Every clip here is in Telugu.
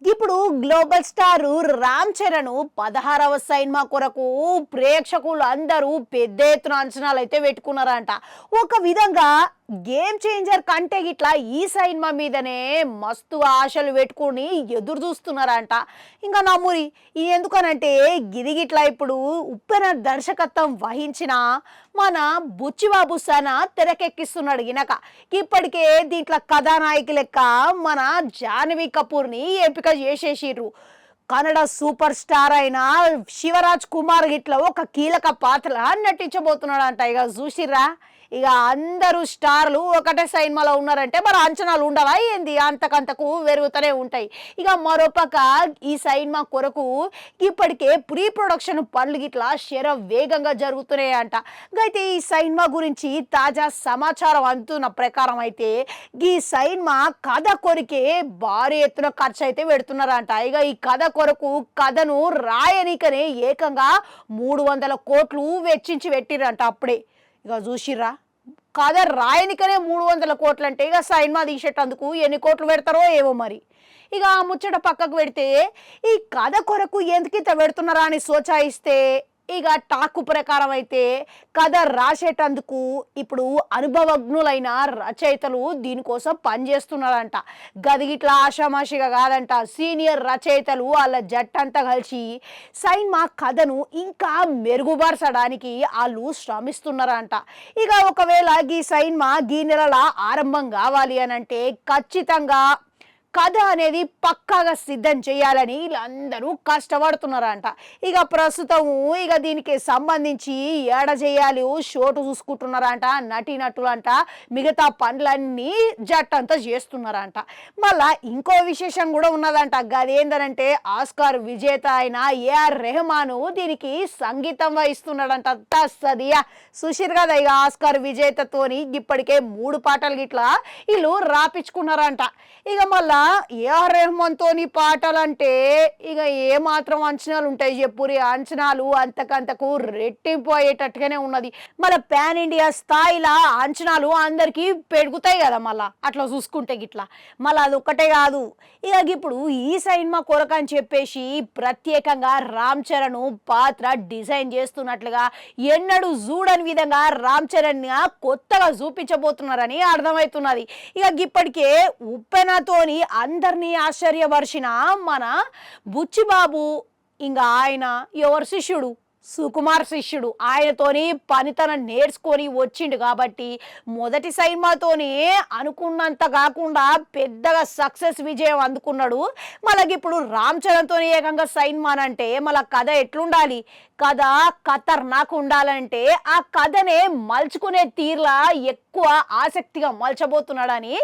ఇప్పుడు గ్లోబల్ స్టార్ రామ్ చరణ్ 16వ సినిమా కొరకు ప్రేక్షకులు అందరూ పెద్ద ఎత్తున అంచనాలు అయితే పెట్టుకున్నారంట. ఒక విధంగా గేమ్ చేంజర్ కంటే గిట్లా ఈ సినిమా మీదనే మస్తు ఆశలు పెట్టుకుని ఎదురు చూస్తున్నారంట. ఇంకా నమ్మురి ఎందుకనంటే గిదిగిట్లా ఇప్పుడు ఉప్పెన దర్శకత్వం వహించిన మన బుచ్చిబాబు సన తెరకెక్కిస్తున్నాడు గినక. ఇప్పటికే దీంట్లో కథానాయకు లెక్క మన జాహ్నవి కపూర్ని ఎంపిక చేసేసిర్రు. కన్నడ సూపర్ స్టార్ అయిన శివరాజ్ కుమార్ గిట్ల ఒక కీలక పాత్ర నటించబోతున్నాడంట. ఇక చూసిర్రా, ఇక అందరూ స్టార్లు ఒకటే సినిమాలో ఉన్నారంటే మరి అంచనాలు ఉండవా ఏంది? అంతకంతకు పెరుగుతూనే ఉంటాయి. ఇక మరోపక్క ఈ సినిమా కొరకు ఇప్పటికే ప్రీ ప్రొడక్షన్ పనులు గిట్లా వేగంగా జరుగుతున్నాయి అంట. అయితే ఈ సినిమా గురించి తాజా సమాచారం అందుతున్న ప్రకారం అయితే ఈ సినిమా కథ కొరికే భారీ ఎత్తున ఖర్చు అయితే పెడుతున్నారంట. ఇక ఈ కథ కొరకు కథను రాయనికనే ఏకంగా 300 కోట్లు వెచ్చించి పెట్టిరంట అప్పుడే. ఇక చూసిర్రా, కథ రాయనికనే 300 కోట్లు అంటే ఇక సినిమా తీసేటందుకు ఎన్ని కోట్లు పెడతారో ఏమో మరి. ఇక ఆ ముచ్చట పక్కకు పెడితే ఈ కథ కొరకు ఎందుకింత పెడుతున్నారా అని సోచాయిస్తే ఇక టాకు ప్రకారం అయితే కథ రాసేటందుకు ఇప్పుడు అనుభవజ్ఞులైన రచయితలు దీనికోసం పనిచేస్తున్నారంట. గదిగిట్లా ఆషామాషిగా కాదంట. సీనియర్ రచయితలు వాళ్ళ జట్టంతా కలిసి సినిమా కథను ఇంకా మెరుగుపరచడానికి వాళ్ళు శ్రమిస్తున్నారంట. ఇక ఒకవేళ ఈ సినిమా ఈ నెలల ఆరంభం కావాలి అని అంటే ఖచ్చితంగా కథ అనేది పక్కాగా సిద్ధం చేయాలని వీళ్ళందరూ కష్టపడుతున్నారంట. ఇక ప్రస్తుతం ఇక దీనికి సంబంధించి ఏడ చేయాలి షోటు చూసుకుంటున్నారంట. నటీనటులంట మిగతా పనులన్నీ జట్టంతా చేస్తున్నారంట. మళ్ళా ఇంకో విశేషం కూడా ఉన్నదంట. అదేంటంటే ఆస్కార్ విజేత అయిన ఏఆర్ రెహమాన్ దీనికి సంగీతం వహిస్తున్నాడంట. తస్సదియా సుశీర్ కదా. ఇక ఆస్కార్ విజేతతోని ఇప్పటికే 3 పాటలు గిట్లా వీళ్ళు రాపించుకున్నారంట. ఇక మళ్ళా ఏఆర్ రెహమాన్ తోని పాటలంటే ఇక ఏమాత్రం అంచనాలు ఉంటాయి చెప్పురి. అంచనాలు అంతకంతకు రెట్టింపు అయ్యేటట్టుగానే ఉన్నది. మళ్ళీ పాన్ ఇండియా స్థాయిలో అంచనాలు అందరికీ పెరుగుతాయి కదా. మళ్ళా అట్లా చూసుకుంటే గిట్లా మళ్ళీ అది ఒక్కటే కాదు. ఇక ఇప్పుడు ఈ సినిమా కొరకని చెప్పేసి ప్రత్యేకంగా రామ్ చరణ్ పాత్ర డిజైన్ చేస్తున్నట్లుగా ఎన్నడూ చూడని విధంగా రామ్ చరణ్ కొత్తగా చూపించబోతున్నారని అర్థమవుతున్నది. ఇక ఇప్పటికే ఉప్పెనతోని అందరినీ ఆశ్చర్యపరిచిన మన బుచ్చిబాబు ఇంకా ఆయన ఎవరు శిష్యుడు, సుకుమార్ శిష్యుడు, ఆయనతోని పనితనం నేర్చుకొని వచ్చిండు కాబట్టి మొదటి సినిమాతోనే అనుకున్నంత కాకుండా పెద్దగా సక్సెస్ విజయం అందుకున్నాడు. మళ్ళీ ఇప్పుడు రామ్ చరణ్తో ఏకంగా సినిమా అంటే మళ్ళీ కథ ఎట్లుండాలి? కథ ఖతర్నాక్ ఉండాలంటే ఆ కథనే మలుచుకునే తీరులా ఎక్కువ ఆసక్తిగా మలచబోతున్నాడని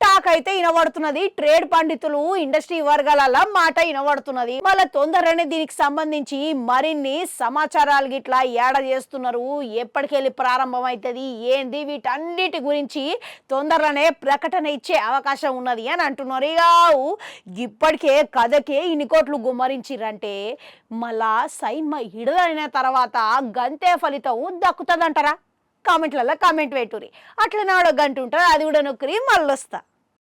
టాక్ అయితే వినబడుతున్నది. ట్రేడ్ పండితులు, ఇండస్ట్రీ వర్గాల మాట వినబడుతున్నది. మళ్ళీ తొందరనే దీనికి సంబంధించి మరిన్ని సమాచారాలు గిట్లా ఏడ చేస్తున్నారు, ఎప్పటికెళ్ళి ప్రారంభం అవుతుంది ఏంది, వీటన్నిటి గురించి తొందరలోనే ప్రకటన ఇచ్చే అవకాశం ఉన్నది అని అంటున్నారు. ఇక ఇప్పటికే కథకే ఇన్ని కోట్లు గుమ్మరించిరంటే మళ్ళా సినిమా విడుదలైన తర్వాత గంతే ఫలితం దక్కుతుందంటారా? కామెంట్లలో కామెంట్ పెట్టుర్రి. అట్లనే గంట ఉంటుంది, అది కూడా నొక్కరి మళ్ళొస్తా.